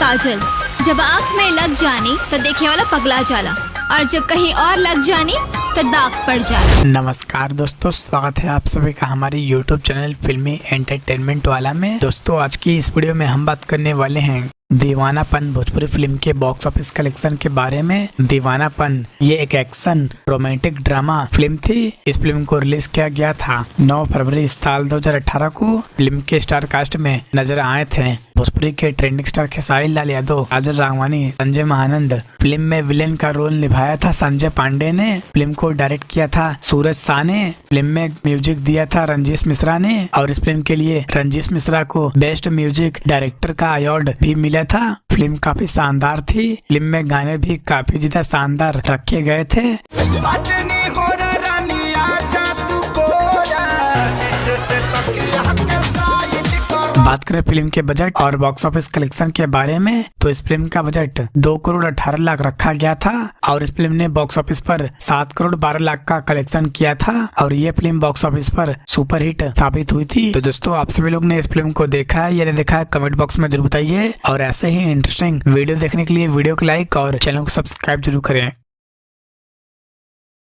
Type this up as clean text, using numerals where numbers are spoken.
काजल, जब आँख में लग जानी तो देखने वाला पगला जाला, और जब कहीं और लग जानी तो दाग पड़ जाला। नमस्कार दोस्तों, स्वागत है आप सभी का हमारे YouTube चैनल फिल्मी एंटरटेनमेंट वाला में। दोस्तों आज की इस वीडियो में हम बात करने वाले हैं दीवानापन भोजपुरी फिल्म के बॉक्स ऑफिस कलेक्शन के बारे में। दीवानापन ये एक एक्शन रोमांटिक ड्रामा फिल्म थी। इस फिल्म को रिलीज किया गया था 9 फरवरी साल 2018 को। फिल्म के स्टार कास्ट में नजर आए थे भोजपुरी के ट्रेंडिंग स्टार खेसारी लाल यादव, काजल राघवानी, संजय महानंद। फिल्म में विलेन का रोल निभाया था संजय पांडे ने। फिल्म को डायरेक्ट किया था सूरज शाह ने। फिल्म में म्यूजिक दिया था रंजीश मिश्रा ने, और इस फिल्म के लिए रंजीश मिश्रा को बेस्ट म्यूजिक डायरेक्टर का अवार्ड भी मिला था। फिल्म काफी शानदार थी। फिल्म में गाने भी काफी ज्यादा शानदार रखे गए थे। बात करें फिल्म के बजट और बॉक्स ऑफिस कलेक्शन के बारे में, तो इस फिल्म का बजट 2 करोड़ 18 लाख रखा गया था, और इस फिल्म ने बॉक्स ऑफिस पर 7 करोड़ 12 लाख का कलेक्शन किया था, और ये फिल्म बॉक्स ऑफिस पर सुपर हिट साबित हुई थी। तो दोस्तों आप सभी लोग ने इस फिल्म को देखा है या नहीं देखा है, कमेंट बॉक्स में जरूर बताइए, और ऐसे ही इंटरेस्टिंग वीडियो देखने के लिए वीडियो को लाइक और चैनल को सब्सक्राइब जरूर करें।